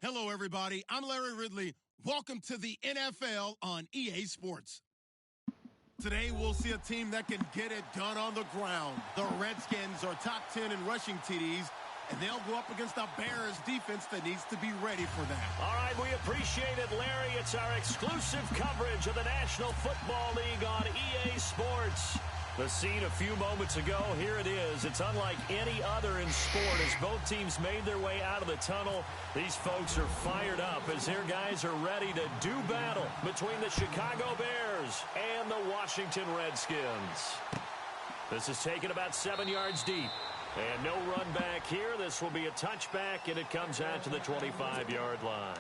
Hello, everybody. I'm Larry Ridley. Welcome to the NFL on EA Sports. Today, we'll see a team that can get it done on the ground. The Redskins are top 10 in rushing TDs, and they'll go up against a Bears defense that needs to be ready for that. All right, we appreciate it, Larry. It's our exclusive coverage of the National Football League on EA Sports. The scene a few moments ago, here it is. It's unlike any other in sport as both teams made their way out of the tunnel. These folks are fired up as their guys are ready to do battle between the Chicago Bears and the Washington Redskins. This is taken about 7 yards deep. And no run back here. This will be a touchback, and it comes out to the 25-yard line.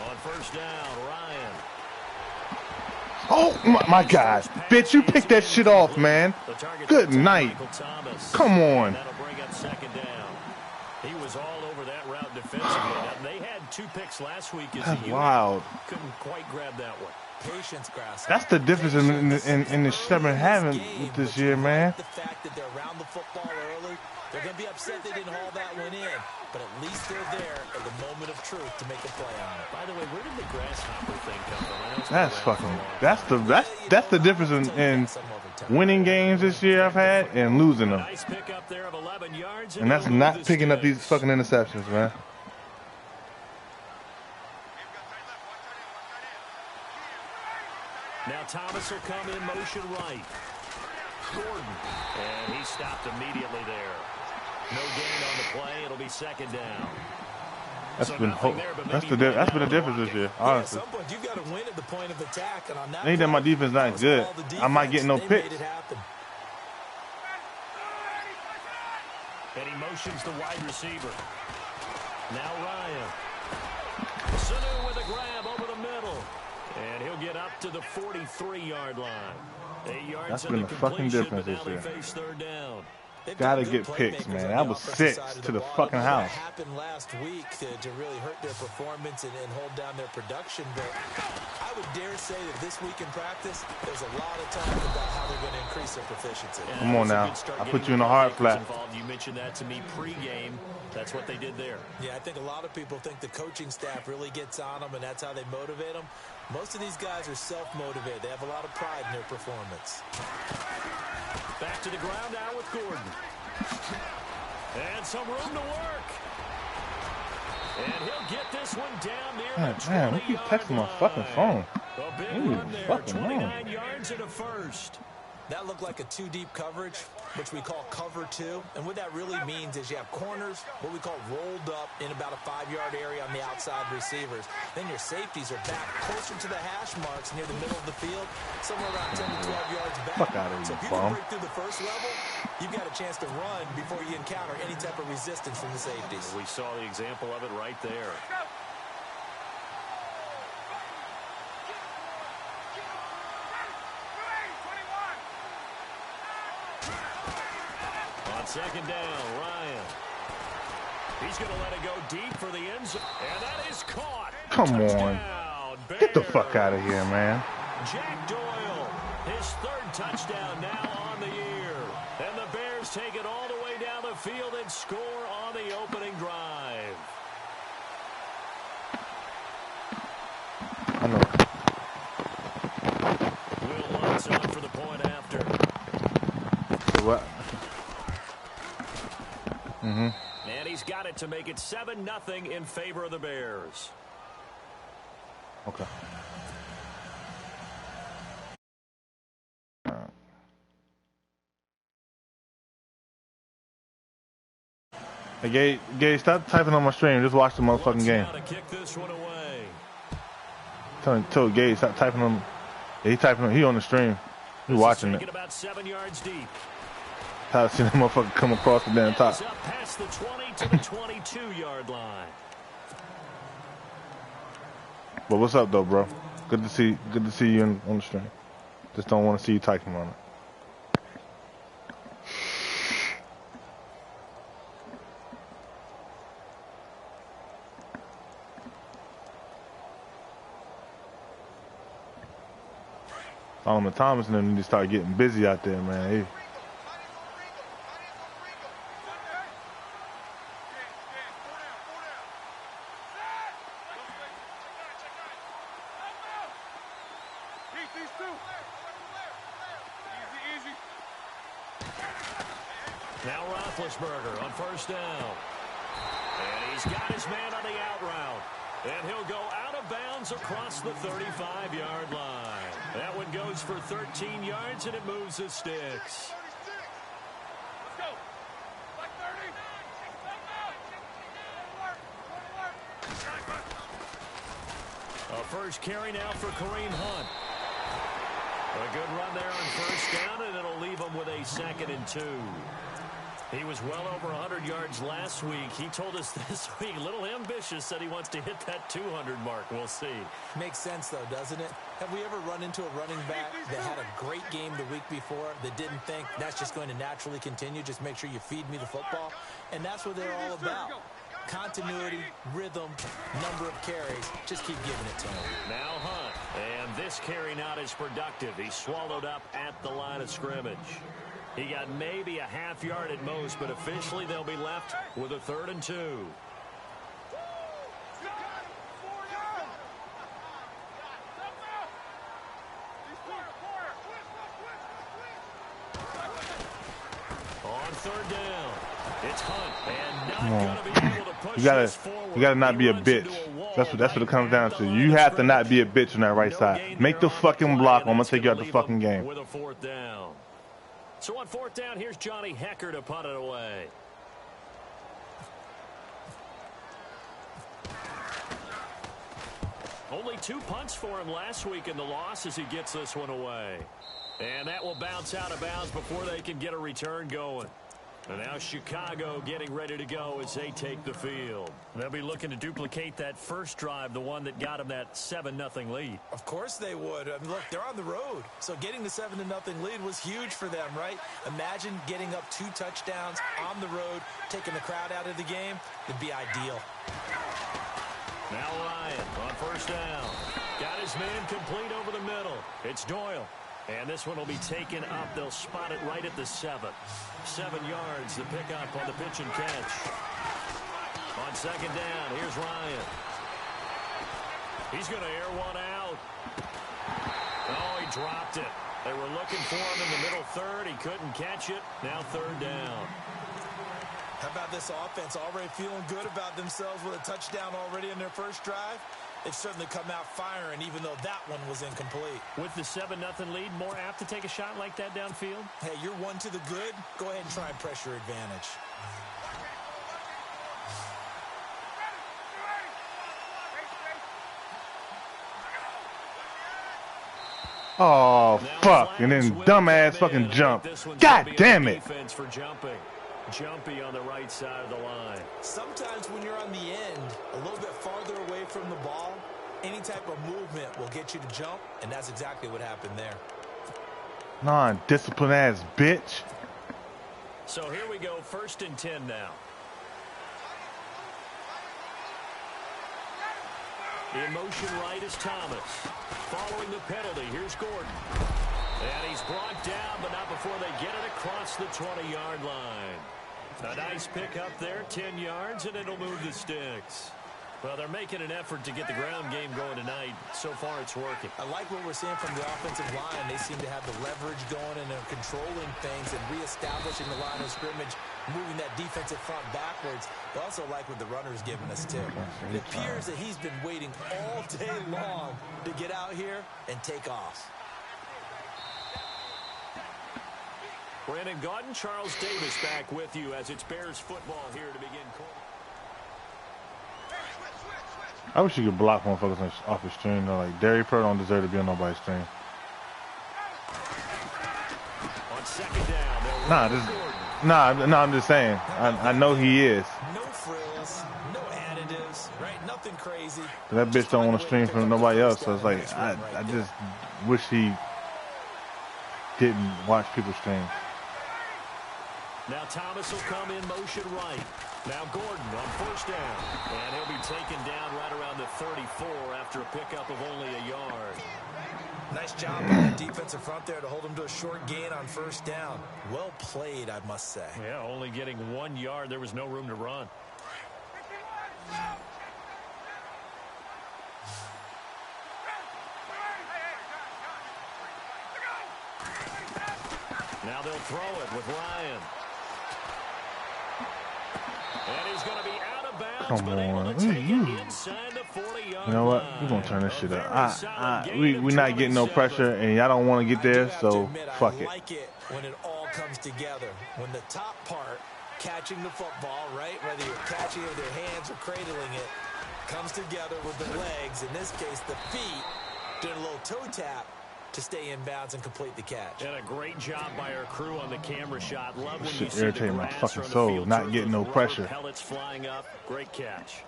On first down, Ryan. Oh, my God. Bitch, you picked that shit off, man. Good night. Come on. That'll bring up second down. He was all over that route defensively. They had 2 picks last week. That's wild. Couldn't quite grab that one. Patience, Grass. That's the difference in the shit I've been having this year, man. The fact that they're around the football early, they're going to be upset they didn't haul that one in. But at least they're there at the moment of truth to make a play on it. By the way, where did the grasshopper thing come from? That's fucking. That's the difference in winning games this year I've had and losing them. Nice pick up there of 11 yards, and that's not picking up these fucking interceptions, man. Now Thomas will come in motion right. Gordon, and he stopped immediately there. No gain on the play. It'll be second down. That's been the difference this year, honestly. At some point, you've got to win at the point of attack, and on that Ain't that my defense not good? I might get no picks. And he motions the wide receiver. Now Ryan. Sanu with a grab over the middle. And he'll get up to the 43-yard line. 8 yards. That's been the fucking difference this year. Third down. Gotta get picks, man. That was 6 to the fucking house. What happened last week to really hurt their performance and hold down their production, but I would dare say that this week in practice, there's a lot of talk about how they're going to increase their proficiency. Come on now. I put you in a hard flat. You mentioned that to me pre-game. That's what they did there. Yeah, I think a lot of people think the coaching staff really gets on them, and that's how they motivate them. Most of these guys are self-motivated. They have a lot of pride in their performance. Back to the ground now with Gordon. And some room to work. And he'll get this one down near the 20-yard line. Man, keep texting my fucking phone. A big run there, 29 yards and a first. That looked like a 2-deep coverage, which we call cover 2. And what that really means is you have corners, what we call rolled up in about a 5-yard area on the outside receivers. Then your safeties are back closer to the hash marks near the middle of the field, somewhere around 10 to 12 yards back. Fuck out of here, so if you can break through the first level, you've got a chance to run before you encounter any type of resistance from the safeties. We saw the example of it right there. Second down, Ryan. He's going to let it go deep for the end zone. And that is caught. Come Touchdown, on. Bears. Get the fuck out of here, man. Jack Doyle, his 3rd touchdown now on the year. And the Bears take it all the way down the field and score on the opening drive. I know. Will Lutz on for the point after. What? And he's got it to make it 7-0 in favor of the Bears. Okay. Hey, Gage, stop typing on my stream. Just watch the motherfucking game. Kick this one away. Tell Gage, stop typing on. Yeah, he typing on. He on the stream. He watching it. About 7 yards deep. I've seen that motherfucker come across the damn top. Up past the 20 to the 22-yard line. But what's up, though, bro? Good to see you on the stream. Just don't want to see you typing on it. Solomon Thomas and them need to start getting busy out there, man. Hey. Now Roethlisberger on first down. And he's got his man on the out route. And he'll go out of bounds across the 35-yard line. That one goes for 13 yards, and it moves the sticks. A first carry now for Kareem Hunt. A good run there on first down, and it'll leave him with a 2nd and 2. He was well over 100 yards last week. He told us this week, a little ambitious, said he wants to hit that 200 mark. We'll see. Makes sense, though, doesn't it? Have we ever run into a running back that had a great game the week before that didn't think that's just going to naturally continue? Just make sure you feed me the football. And that's what they're all about. Continuity, rhythm, number of carries. Just keep giving it to him. Now Hunt. And this carry not as productive. He's swallowed up at the line of scrimmage. He got maybe a half yard at most, but officially they'll be left with a 3rd and 2. On 3rd down, it's Hunt, and not going to be able to push this forward. You gotta not be a bitch. That's what it comes down to. You have to not be a bitch on that right side. Make the fucking block, or I'm gonna take you out the fucking game. With a 4th down. So on 4th down, here's Johnny Hekker to punt it away. Only 2 punts for him last week in the loss as he gets this one away. And that will bounce out of bounds before they can get a return going. And now Chicago getting ready to go as they take the field. They'll be looking to duplicate that first drive, the one that got them that 7-0 lead. Of course they would. I mean, look, they're on the road. So getting the 7-0 lead was huge for them, right? Imagine getting up 2 touchdowns on the road, taking the crowd out of the game. It'd be ideal. Now Ryan on first down. Got his man complete over the middle. It's Doyle. And this one will be taken up. They'll spot it right at the 7. 7 yards, the pickup on the pitch and catch. On 2nd down, here's Ryan. He's going to air one out. Oh, he dropped it. They were looking for him in the middle 3rd. He couldn't catch it. Now 3rd down. How about this offense already feeling good about themselves with a touchdown already in their first drive? They've certainly come out firing, even though that one was incomplete. With the 7-0 lead, more apt to take a shot like that downfield? Hey, you're 1 to the good. Go ahead and try and press your advantage. Oh, fuck. And then dumbass fucking jump. God damn it. Defense for jumping. Jumpy on the right side of the line. Sometimes when you're on the end, a little bit farther away from the ball, any type of movement will get you to jump, and that's exactly what happened there. Non-disciplined ass bitch. So here we go, 1st and 10 now. In motion right is Thomas. Following the penalty, here's Gordon. And he's brought down, but not before they get it across the 20-yard line. A nice pickup there, 10 yards, and it'll move the sticks. Well, they're making an effort to get the ground game going tonight. So far, it's working. I like what we're seeing from the offensive line. They seem to have the leverage going, and they're controlling things and reestablishing the line of scrimmage, moving that defensive front backwards. I also like what the runner's giving us, too. It appears that he's been waiting all day long to get out here and take off. Brandon Gaudin, Charles Davis back with you as it's Bears football here to begin. I wish you could block motherfuckers off the stream though. Like Derek Pro don't deserve to be on nobody's stream. On 2nd down, I'm just saying. I know he is. No frills, no additives. plays, right? Nothing crazy. That bitch don't want to stream from nobody else, so it's like I just wish he didn't watch people stream. Now Thomas will come in motion right. Now Gordon on first down. And he'll be taken down right around the 34 after a pickup of only a yard. Nice job on the defensive front there to hold him to a short gain on first down. Well played, I must say. Yeah, only getting 1 yard. There was no room to run. Now they'll throw it with Ryan. And he's going to be out of bounds. Come on. Inside the 40-yard You know what? We're going to turn this shit up. We're not getting no pressure, and y'all don't want to get there, so fuck it. I like it when it all comes together. When the top part, catching the football, right, whether you're catching it with your hands or cradling it, comes together with the legs, in this case the feet, doing a little toe tap to stay in bounds and complete the catch. And a great job by our crew on the camera shot. Love when you see irritating the my grass fucking or the soul, field not turf, getting those no rubber pressure. Pellets flying up. Great catch.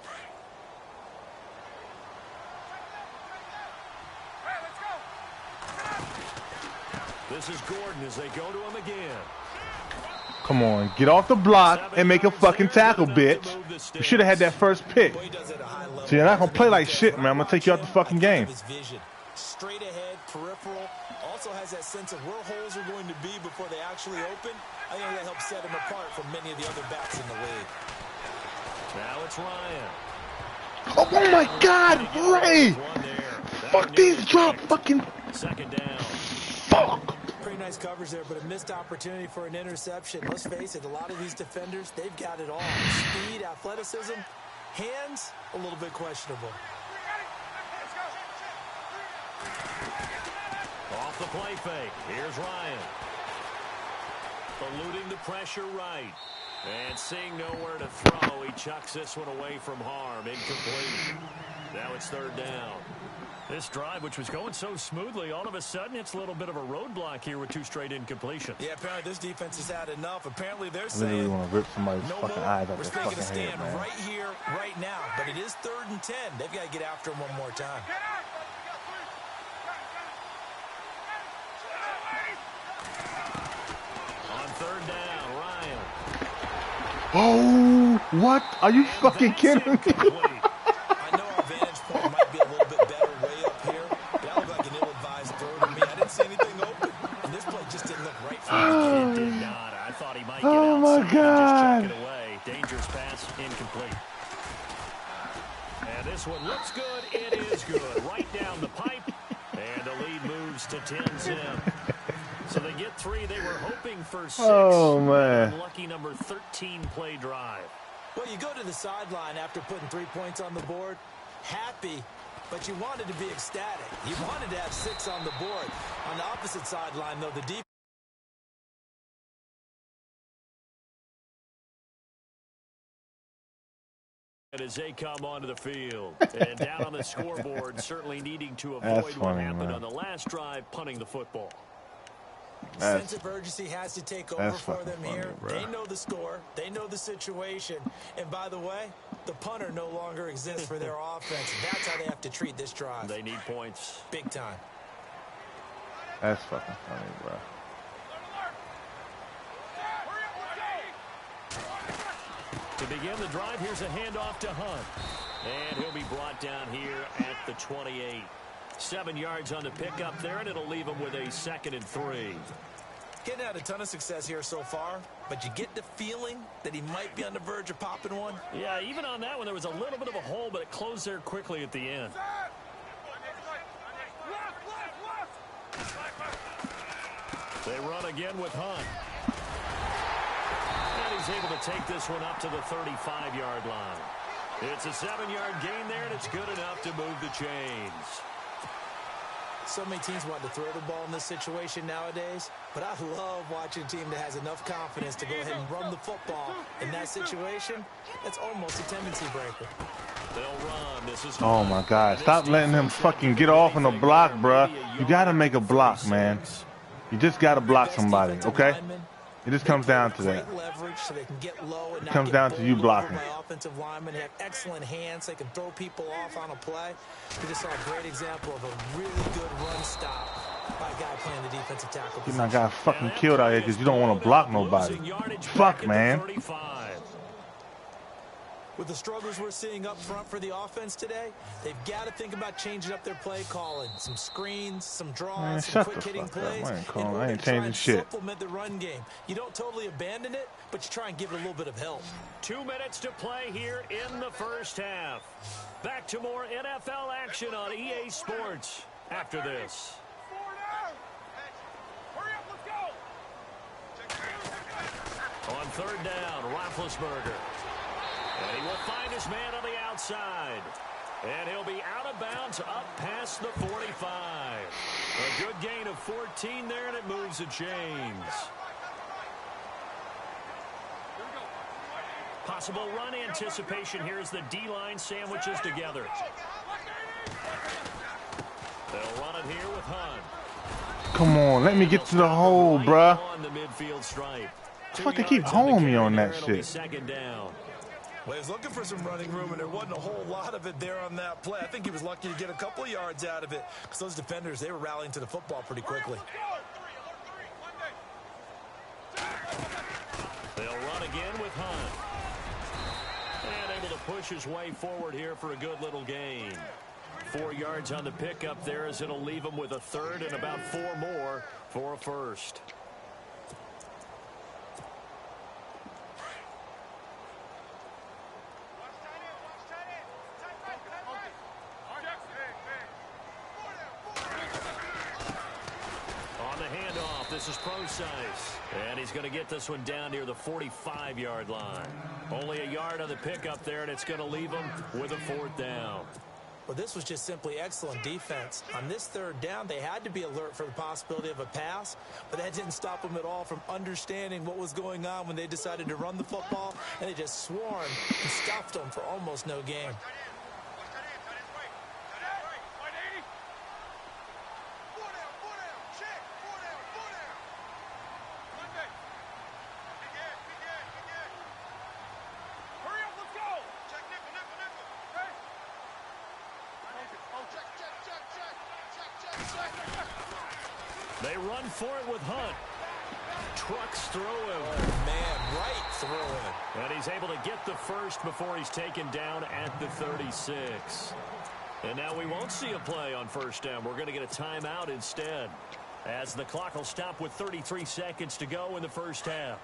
This is Gordon as they go to him again. Come on, get off the block and make a fucking tackle, bitch. You should have had that first pick. So you're not going to play like shit, man. I'm going to take you out the fucking game. Straight ahead, peripheral, also has that sense of where holes are going to be before they actually open. I think that helps set him apart from many of the other backs in the league. Now it's Ryan. Oh my God, Ray! Fuck these drop fucking... Second down. Fuck. Pretty nice coverage there, but a missed opportunity for an interception. Let's face it, a lot of these defenders, they've got it all. Speed, athleticism, hands, a little bit questionable. Off the play fake. Here's Ryan. Eluding the pressure right. And seeing nowhere to throw, he chucks this one away from harm. Incomplete. Now it's third down. This drive, which was going so smoothly, all of a sudden it's a little bit of a roadblock here with 2 straight incompletions. Yeah, apparently this defense has had enough. Apparently they're I literally saying, want to rip somebody's no fucking more. eyes out We're their taking fucking a stand head, man. right here, right now. But it is 3rd and 10. They've got to get after him one more time. On third down, Ryan. Oh, what? Are you fucking kidding me? I know our vantage point might be a little bit better way up here, but that looked like an ill-advised throw to me. I didn't see anything open, and this play just didn't look right for me. It did not. I thought he might get Oh, my outside God. and just chuck it away. Dangerous pass, incomplete. And this one looks good. It is good. Right down the pipe, and the lead moves to 10-zip. So they get 3. They were hoping for 6. Oh, man. Lucky number 13 play drive. Well, you go to the sideline after putting 3 points on the board, happy, but you wanted to be ecstatic. You wanted to have 6 on the board. On the opposite sideline, though, the defense. As they come onto the field and down on the scoreboard, certainly needing to avoid That's what funny, happened man. on the last drive, punting the football. Sense of urgency has to take over that's for them fucking here. funny, bro. They know the score. They know the situation. And by the way, the punter no longer exists for their offense. That's how they have to treat this drive. They need points. Big time. That's fucking funny, bro. To begin the drive, here's a handoff to Hunt. And he'll be brought down here at the 28. 7 yards on the pickup there, and it'll leave him with a 2nd and 3. Getting had a ton of success here so far, but you get the feeling that he might be on the verge of popping one. Yeah, even on that one, there was a little bit of a hole, but it closed there quickly at the end. They run again with Hunt. And he's able to take this one up to the 35-yard line. It's a 7-yard gain there, and it's good enough to move the chains. So many teams want to throw the ball in this situation nowadays, but I love watching a team that has enough confidence to go ahead and run the football. In that situation, that's almost a tendency breaker. They'll run. This is Oh, my God. Stop letting him fucking get off on the block, bruh. You got to make a block, man. You just got to block somebody, okay? It just comes down to that. Leverage so they can get low and it comes down to you blocking. Offensive linemen have excellent hands. They can throw people off on a play. We just saw a great example of a really good run stop by a guy playing the defensive tackle position. You got fucking killed out here because you don't want to block nobody. Fuck, man. With the struggles we're seeing up front for the offense today, they've got to think about changing up their play calling. Some screens, some draws, some quick hitting plays. I ain't changing shit. Supplement the run game. You don't totally abandon it, but you try and give it a little bit of help. 2 minutes to play here in the first half. Back to more NFL action on EA Sports after this. On third down, Roethlisberger. And he will find his man on the outside. And he'll be out of bounds up past the 45. A good gain of 14 there, and it moves the chains. Possible run anticipation here as the D-line sandwiches together. They'll run it here with Hunt. Come on, let me get to the hole, bruh. On the midfield stripe. Fuck, they keep holding me on that shit. Second down. Well, he was looking for some running room, and there wasn't a whole lot of it there on that play. I think he was lucky to get a couple of yards out of it because those defenders, they were rallying to the football pretty quickly. They'll run again with Hunt. And able to push his way forward here for a good little gain. 4 yards on the pickup there as it'll leave him with a third and about 4 more for a first. This is Procise, and he's going to get this one down near the 45-yard line. Only a yard on the pickup there, and it's going to leave him with a 4th down. Well, this was just simply excellent defense. On this third down, they had to be alert for the possibility of a pass, but that didn't stop them at all from understanding what was going on when they decided to run the football, and they just swarmed and stuffed them for almost no gain. They run for it with Hunt. Trucks through him. Oh, man, right through him. And he's able to get the first before he's taken down at the 36. And now we won't see a play on first down. We're going to get a timeout instead, as the clock will stop with 33 seconds to go in the first half.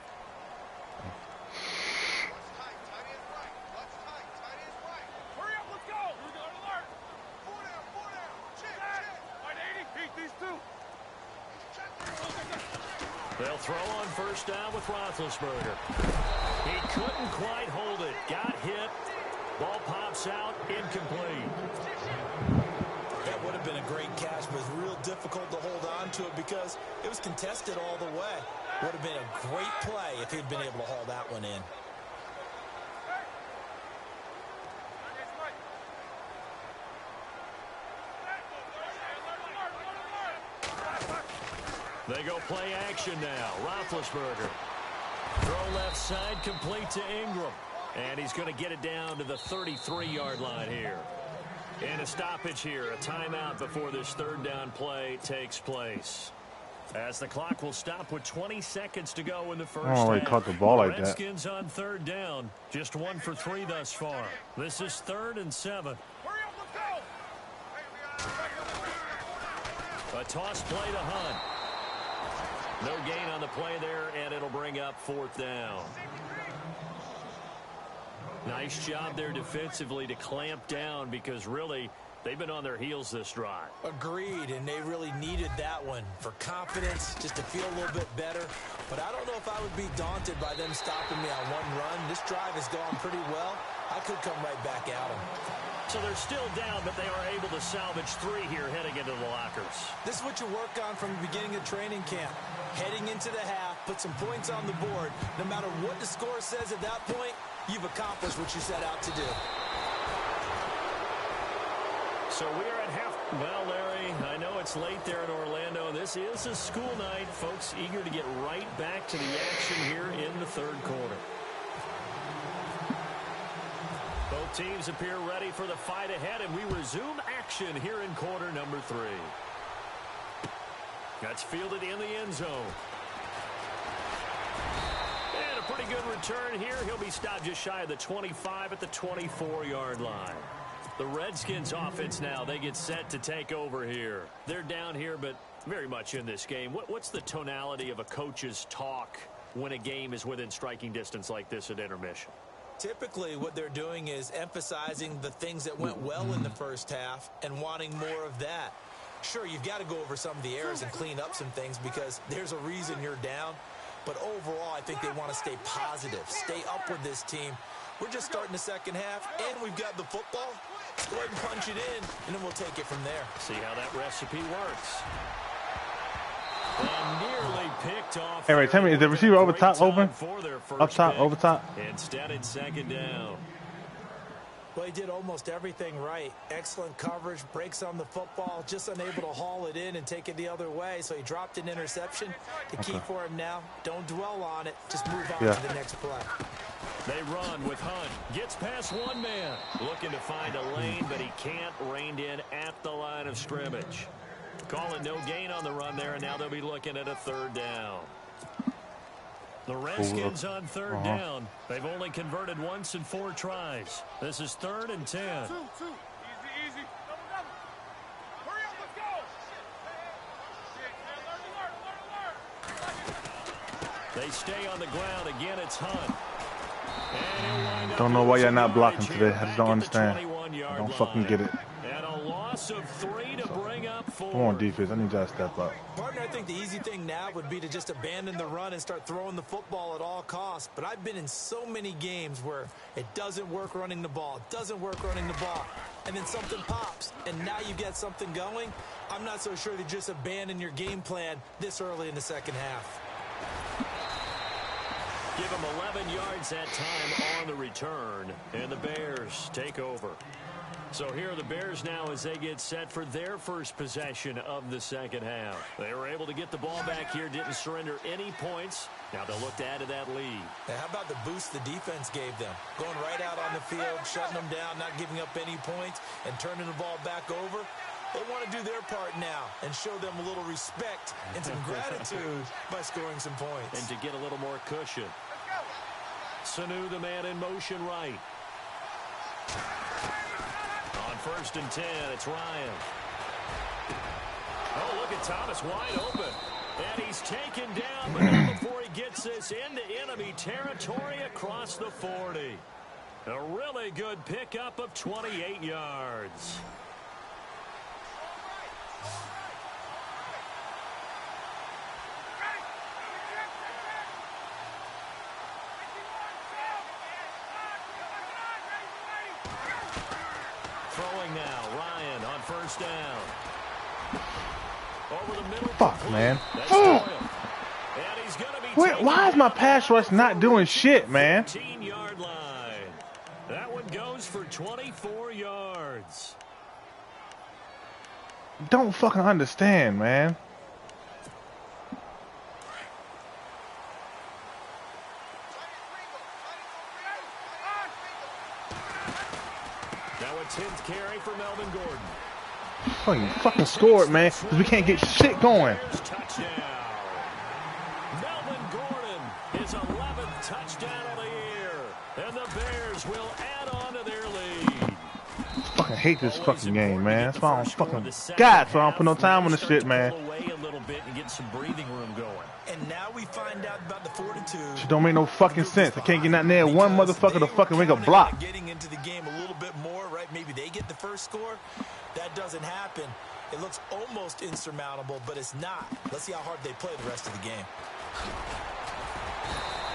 They'll throw on first down with Roethlisberger. He couldn't quite hold it. Got hit. Ball pops out. Incomplete. That would have been a great catch, but it was real difficult to hold on to it because it was contested all the way. Would have been a great play if he'd been able to haul that one in. They go play action now. Roethlisberger. Throw left side, complete to Ingram. And he's going to get it down to the 33-yard line here. And a stoppage here, a timeout before this third down play takes place. As the clock will stop with 20 seconds to go in the first half. Oh, he caught the ball like that. Redskins on third down. Just 1 for 3 thus far. This is 3rd and 7. A toss play to Hunt. No gain on the play there, and it'll bring up 4th down. Nice job there defensively to clamp down because really they've been on their heels this drive. Agreed, and they really needed that one for confidence, just to feel a little bit better. But I don't know if I would be daunted by them stopping me on one run. This drive has gone pretty well. I could come right back at them. So they're still down, but they are able to salvage 3 here heading into the lockers. This is what you work on from the beginning of training camp. Heading into the half, put some points on the board. No matter what the score says at that point, you've accomplished what you set out to do. So we are at half. Well, Larry, Larry. I know it's late there in Orlando. This is a school night. Folks eager to get right back to the action here in the third quarter. Both teams appear ready for the fight ahead, and we resume action here in quarter number 3. That's fielded in the end zone. And a pretty good return here. He'll be stopped just shy of the 25 at the 24-yard line. The Redskins offense now, they get set to take over here. They're down here, but very much in this game. What's the tonality of a coach's talk when a game is within striking distance like this at intermission? Typically, what they're doing is emphasizing the things that went well in the first half and wanting more of that. Sure, you've got to go over some of the errors and clean up some things because there's a reason you're down. But overall, I think they want to stay positive, stay up with this team. We're just starting the second half, and we've got the football. Let's go ahead and punch it in, and then we'll take it from there. See how that recipe works. And nearly picked off. Hey, Ray, tell me, is the receiver over top open? Up top, over top? Instead, it's second down. Well, he did almost everything right. Excellent coverage, breaks on the football, just unable to haul it in and take it the other way. So he dropped an interception. The key for him now, don't dwell on it. Just move on to the next play. They run with Hunt. Gets past one man. Looking to find a lane, but he can't. Reined in at the line of scrimmage. Calling no gain on the run there, and now they'll be looking at a third down. The Redskins on third down. They've only converted once in 4 tries. This is 3rd and 10. Easy, easy. Double, double. Hurry up, let's go. They stay on the ground. Again, it's Hunt. Don't know why you're not blocking today. I just don't understand. I don't fucking get it. And a loss of 3 to bring up 4. Come on, defense. I need y'all to step up. Partner, I think the easy thing now would be to just abandon the run and start throwing the football at all costs. But I've been in so many games where it doesn't work running the ball. It doesn't work running the ball. And then something pops, and now you get something going. I'm not so sure to just abandon your game plan this early in the second half. Give them 11 yards that time on the return, and the Bears take over. So here are the Bears now as they get set for their first possession of the second half. They were able to get the ball back here, didn't surrender any points. Now they'll look to add to that lead. Now, how about the boost the defense gave them? Going right out on the field, shutting them down, not giving up any points, and turning the ball back over. They want to do their part now and show them a little respect and some gratitude by scoring some points. And to get a little more cushion. Sanu, the man in motion right. On 1st and 10, it's Ryan. Oh, look at Thomas wide open. And he's taken down, but not before he gets this into enemy territory across the 40. A really good pickup of 28 yards. Throwing now, Ryan on 1st down. Over the middle. Fuck, man. Why is my pass rush not doing shit, man? 15-yard line. That one goes for 24 yards. Don't fucking understand, man. Now a 10th carry for Melvin Gordon. Fucking scored, man, because we can't get shit going. Touchdown. Melvin Gordon, his 11th touchdown of the year. And the Bears will add on to their lead. I fucking hate this fucking game, man. That's why I don't fucking... God, so I don't put no time on this shit, man. A little bit and get some breathing room going. And now we find out about the fortitude. Shit don't make no fucking sense. I can't get nothing there. One motherfucker to fucking make a block. Getting into the game a little bit more, right? Maybe they get the first score. That doesn't happen. It looks almost insurmountable, but it's not. Let's see how hard they play the rest of the game.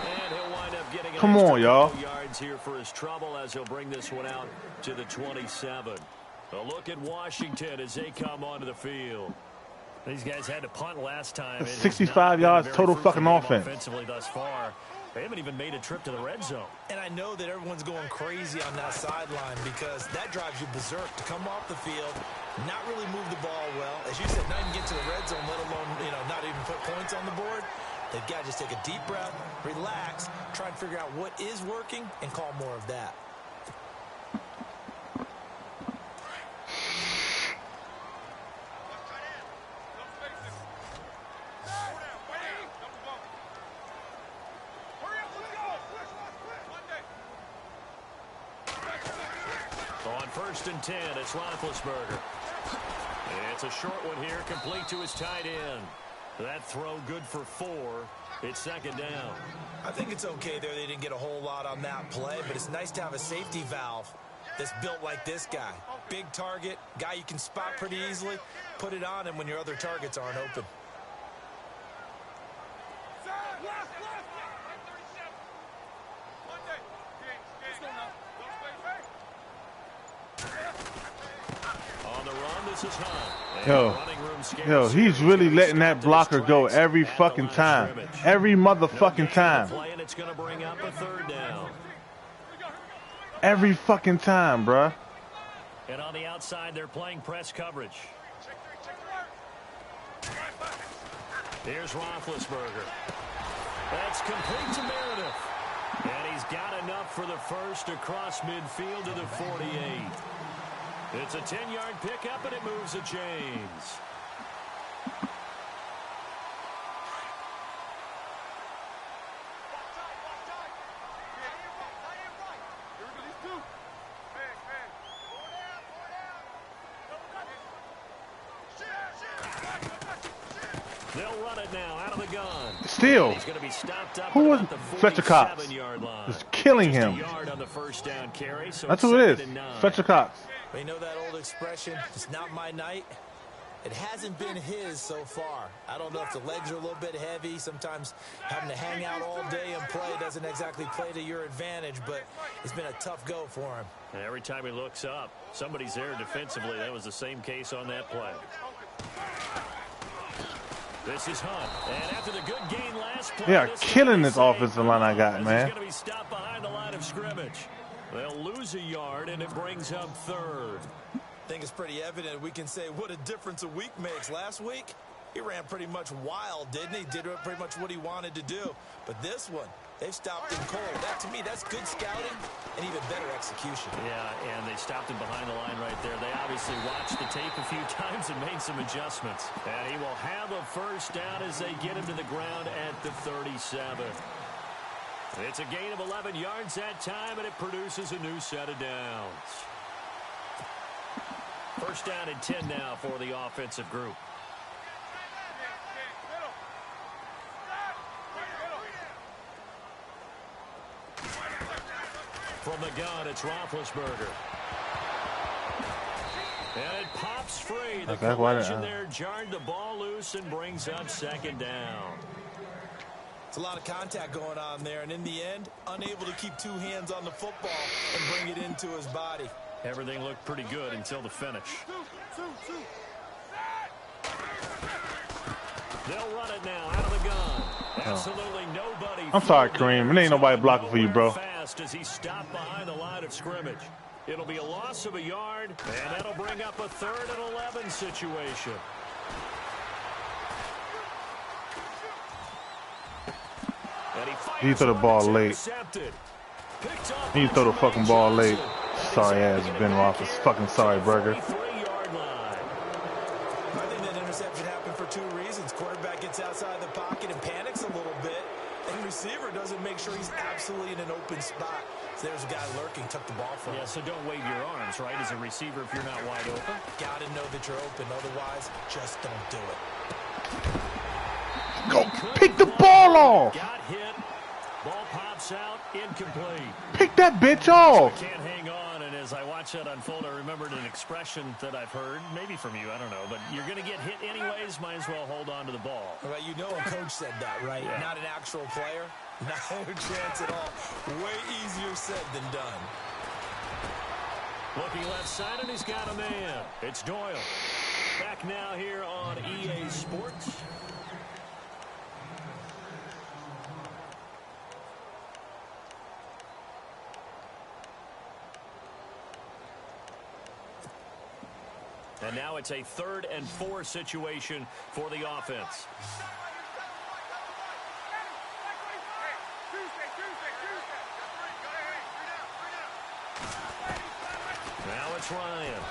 And he'll wind up getting Come on, y'all. Yards here for his trouble as he'll bring this one out to the 27. A look at Washington as they come onto the field. These guys had to punt last time. 65 yards total fucking offense. Offensively thus far. They haven't even made a trip to the red zone. And I know that everyone's going crazy on that sideline because that drives you berserk to come off the field, not really move the ball well. As you said, not even get to the red zone, let alone, not even put points on the board. They've got to just take a deep breath, relax, try and figure out what is working, and call more of that. On 1st and 10, it's Roethlisberger. It's a short one here, complete to his tight end. That throw good for 4. It's 2nd down. I think it's okay there. They didn't get a whole lot on that play, but it's nice to have a safety valve that's built like this guy. Big target, guy you can spot pretty easily. Put it on him when your other targets aren't open. On the run, this is Hunt. Yo, he's really letting that blocker go every fucking time. Every motherfucking time. It's going to bring up a 3rd down. Every fucking time, bruh. And on the outside, they're playing press coverage. Here's Roethlisberger. That's complete to Meredith. And he's got enough for the first across midfield to the 48. It's a 10-yard pickup, and it moves the chains. They'll run it now out of the gun. Still, He's going to be stopped up who was at the Fletcher Cox? 47-yard line. Just killing Just a him. yard on the 1st down carry, so That's it's who it 2nd is. and 9. Fletcher Cox. You know that old expression, it's not my night? It hasn't been his so far. I don't know if the legs are a little bit heavy. Sometimes having to hang out all day and play doesn't exactly play to your advantage, but it's been a tough go for him. And every time he looks up, somebody's there defensively. That was the same case on that play. This is Hunt. And after the good gain last play, They are killing this offensive line I got, man. He's going to be stopped behind the line of scrimmage. They'll lose a yard, and it brings up 3rd. I think it's pretty evident we can say what a difference a week makes. Last week, he ran pretty much wild, didn't he? Did pretty much what he wanted to do. But this one, they've stopped him cold. That, to me, that's good scouting and even better execution. Yeah, and they stopped him behind the line right there. They obviously watched the tape a few times and made some adjustments. And he will have a 1st down as they get him to the ground at the 37. It's a gain of 11 yards that time, and it produces a new set of downs. 1st down and 10 now for the offensive group. From the gun, it's Roethlisberger. And it pops free. The collision there jarred the ball loose and brings up 2nd down. It's a lot of contact going on there, and in the end, unable to keep 2 hands on the football and bring it into his body. Everything looked pretty good until the finish. They'll run it now out of the gun. Absolutely nobody. I'm sorry, Kareem. It ain't nobody blocking for you, bro. Fast as he stopped behind the line of scrimmage. It'll be a loss of a yard, and that'll bring up a 3rd and 11 situation. He threw the ball late. He threw the fucking ball late. Sorry ass Ben Roethlisberger. Fucking sorry, Burger. I think that interception happened for 2 reasons. Quarterback gets outside the pocket and panics a little bit, and receiver doesn't make sure he's absolutely in an open spot. So there's a guy lurking, took the ball from him. Yeah, so don't wave your arms, right, as a receiver if you're not wide open. Got to know that you're open. Otherwise, just don't do it. Go pick the ball off. Got hit. Ball pops out, incomplete. Pick that bitch off. Can't hang on, and as I watch that unfold, I remembered an expression that I've heard, maybe from you, I don't know, but you're going to get hit anyways, might as well hold on to the ball. Right, you know a coach said that, right? Yeah. Not an actual player. Not a chance at all. Way easier said than done. Looking left side, and he's got a man. It's Doyle. Back now here on EA Sports. And now it's a 3rd and 4 situation for the offense. Now it's Ryan.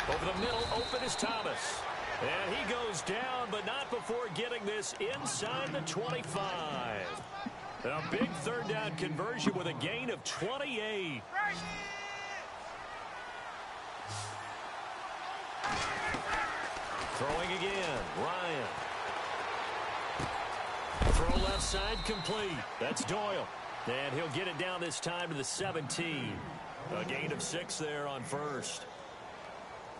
Over the middle, open is Thomas. And he goes down, but not before getting this inside the 25. A big 3rd down conversion with a gain of 28. Throwing again, Ryan. Throw left side complete. That's Doyle. And he'll get it down this time to the 17. A gain of 6 there on 1st.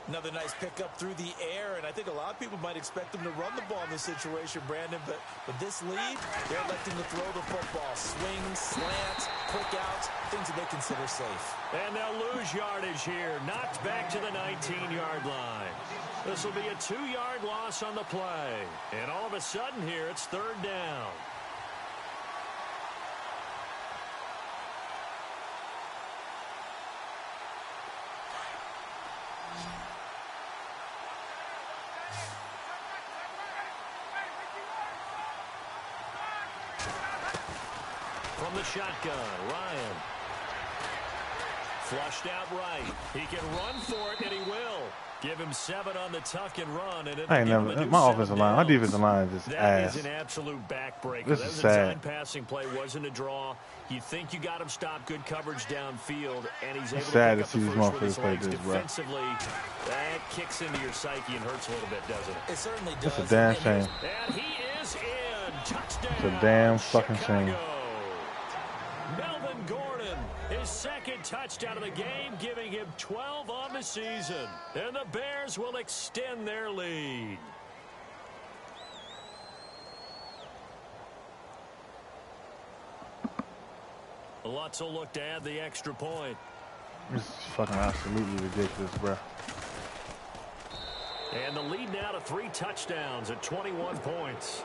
Another nice pickup through the air, and I think a lot of people might expect them to run the ball in this situation, Brandon, but with this lead, they're electing to throw the football. Swings, slants, quick outs, things that they consider safe. And they'll lose yardage here, knocked back to the 19-yard line. This will be a 2-yard loss on the play. And all of a sudden here, it's 3rd down. From the shotgun, Ryan. Flushed out right. He can run for it, and he will. Give him 7 on the tuck and run. And I ain't never. My offensive line, my defensive line is just ass. That is an absolute backbreaker. This is sad. That passing play wasn't a draw. You think you got him stopped, good coverage downfield, and he's able to pick up the first with his legs. Defensively, that kicks into your psyche and hurts a little bit, doesn't it? It certainly does. It's a damn shame. And he is in. Touchdown. It's a damn fucking shame. Melvin Gordon, his 2nd touchdown of the game, giving him 12 on the season. And the Bears will extend their lead. Lutz will look to add the extra point. This is fucking absolutely ridiculous, bro. And the lead now to 3 touchdowns at 21 points.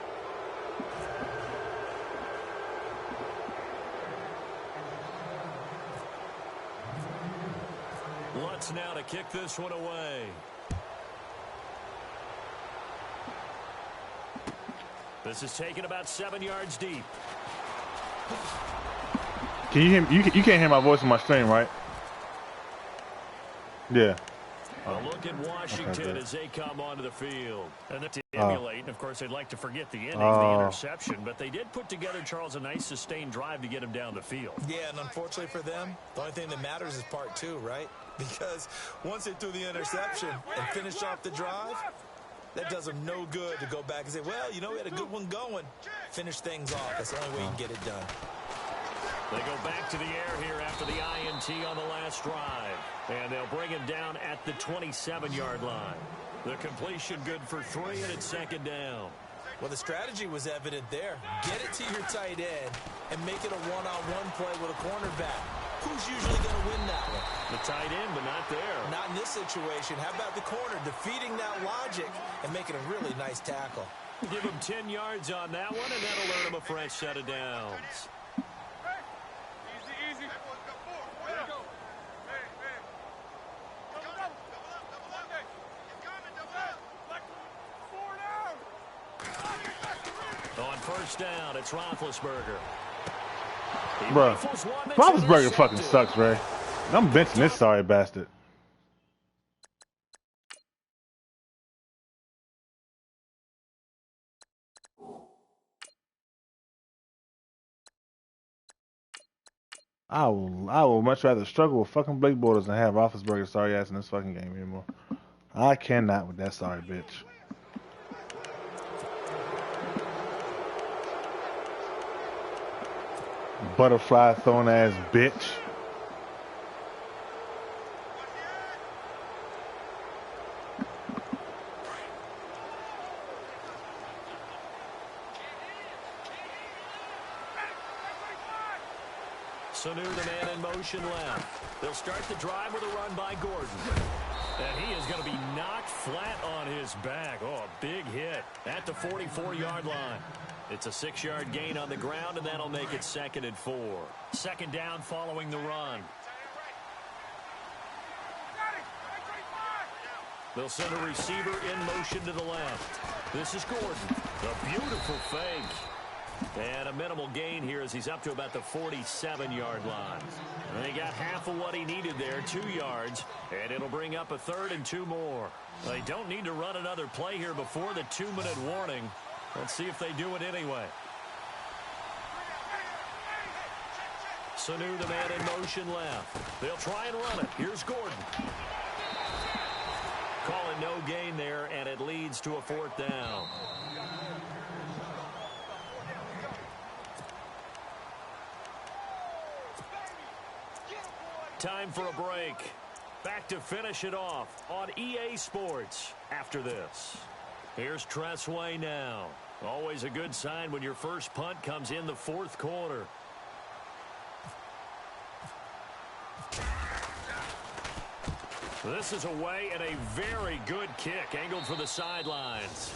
Lutz now to kick this one away. This is taken about 7 yards deep. Can you hear me? You can't hear my voice on my stream, right? Yeah. A look at Washington as they come onto the field. And to emulate, and of course, they'd like to forget the inning, the interception, but they did put together, Charles, a nice sustained drive to get him down the field. Yeah, and unfortunately for them, the only thing that matters is part 2, right? Because once they threw the interception and finished off the drive, that does them no good to go back and say, well, you know, we had a good one going. Finish things off. That's the only way you can get it done. They go back to the air here after the INT on the last drive. And they'll bring him down at the 27-yard line. The completion good for 3, and it's 2nd down. Well, the strategy was evident there. Get it to your tight end and make it a one-on-one play with a cornerback. Who's usually going to win that one? The tight end, but not there. Not in this situation. How about the corner defeating that logic and making a really nice tackle? Give him 10 yards on that one, and that'll earn him a fresh set of downs. On 1st down, it's Roethlisberger. Bro, Roethlisberger fucking sucks, Ray. I'm benching this sorry bastard. I will much rather struggle with fucking Blake Bortles than have Roethlisberger sorry ass in this fucking game anymore. I cannot with that sorry bitch. Butterfly throwing ass bitch. Sanu, the man in motion left. They'll start the drive with a run by Gordon. And he is going to be knocked flat on his back. Oh, a big hit at the 44-yard line. It's a 6-yard gain on the ground, and that'll make it 2nd and 4. 2nd down following the run. They'll send a receiver in motion to the left. This is Gordon. A beautiful fake. And a minimal gain here as he's up to about the 47-yard line. And they got half of what he needed there, 2 yards. And it'll bring up a 3rd and 2 more. They don't need to run another play here before the 2-minute warning. Let's see if they do it anyway. Sanu, the man in motion left. They'll try and run it. Here's Gordon. Calling no gain there, and it leads to a 4th down. Time for a break. Back to finish it off on EA Sports after this. Here's Tressway now. Always a good sign when your first punt comes in the 4th quarter. This is away and a very good kick angled for the sidelines.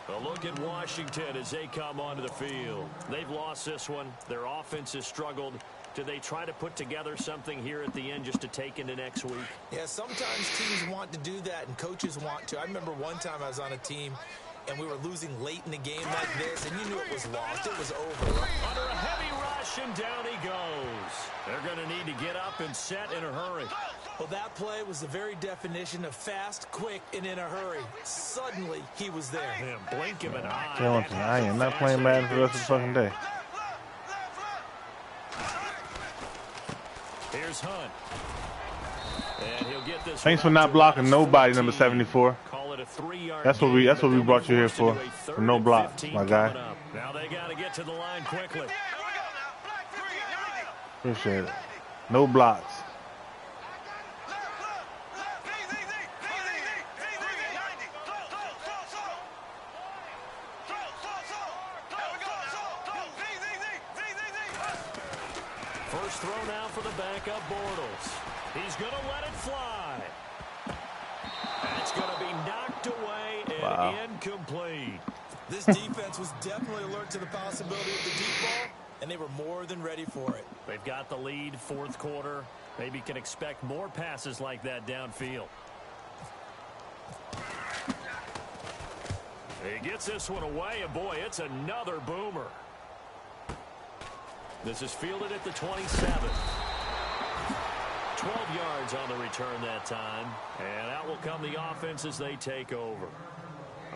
A look at Washington as they come onto the field. They've lost this one. Their offense has struggled. Do they try to put together something here at the end just to take into next week? Yeah, sometimes teams want to do that and coaches want to. I remember one time I was on a team and we were losing late in the game like this, and you knew it was lost. It was over. Under a heavy rush, and down he goes. They're going to need to get up and set in a hurry. Well, that play was the very definition of fast, quick, and in a hurry. Suddenly, he was there. Yeah, blink of an eye. I am not playing Madden for the rest of the fucking day. Here's Hunt. And he'll get this. Thanks for not blocking nobody, number 74. Call it a 3-yard. That's what we brought you here for no blocks, my guy. Now they got to get to the line quickly. Appreciate it. No blocks. First throw now for the backup Bortles. He's going to let it fly. And it's going to be knocked away and incomplete. This defense was definitely alert to the possibility of the deep ball, and they were more than ready for it. They've got the lead, 4th quarter. Maybe can expect more passes like that downfield. He gets this one away, and boy, it's another boomer. This is fielded at the 27. 12 yards on the return that time. And out will come the offense as they take over.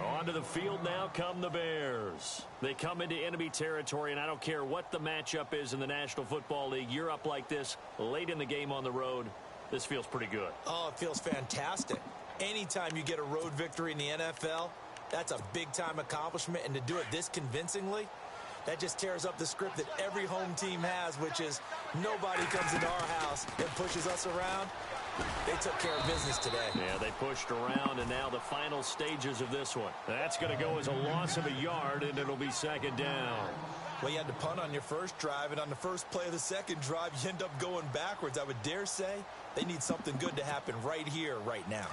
Onto the field now come the Bears. They come into enemy territory, and I don't care what the matchup is in the National Football League. You're up like this late in the game on the road. This feels pretty good. Oh, it feels fantastic. Anytime you get a road victory in the NFL, that's a big-time accomplishment. And to do it this convincingly, that just tears up the script that every home team has, which is nobody comes into our house and pushes us around. They took care of business today. Yeah, they pushed around, and now the final stages of this one. That's going to go as a loss of a yard, and it'll be 2nd down. Well, you had to punt on your first drive, and on the first play of the second drive, you end up going backwards. I would dare say they need something good to happen right here, right now.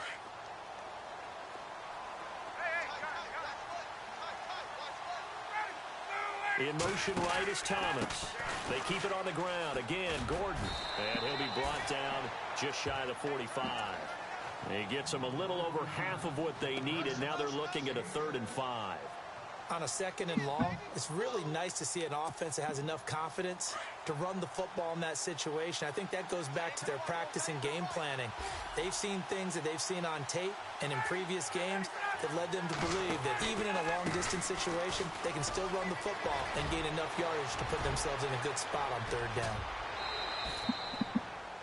In motion right is Thomas. They keep it on the ground. Again, Gordon. And he'll be brought down just shy of the 45. He gets them a little over half of what they needed. Now they're looking at a 3rd and 5. On a 2nd and long, it's really nice to see an offense that has enough confidence to run the football in that situation. I think that goes back to their practice and game planning. They've seen things that they've seen on tape and in previous games that led them to believe that even in a long-distance situation, they can still run the football and gain enough yardage to put themselves in a good spot on 3rd down.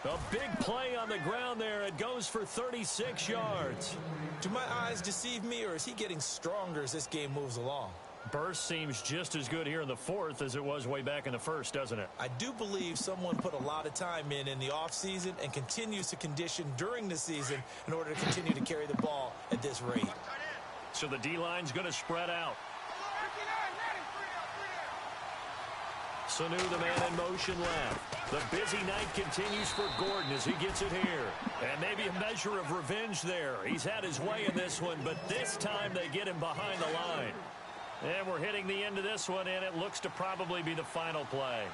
A big play on the ground there. It goes for 36 yards. Do my eyes deceive me, or is he getting stronger as this game moves along? Burst seems just as good here in the 4th as it was way back in the 1st, doesn't it? I do believe someone put a lot of time in the offseason and continues to condition during the season in order to continue to carry the ball at this rate. So the D-line's going to spread out. Sanu, the man in motion left. The busy night continues for Gordon as he gets it here. And maybe a measure of revenge there. He's had his way in this one, but this time they get him behind the line. And we're hitting the end of this one, and it looks to probably be the final play.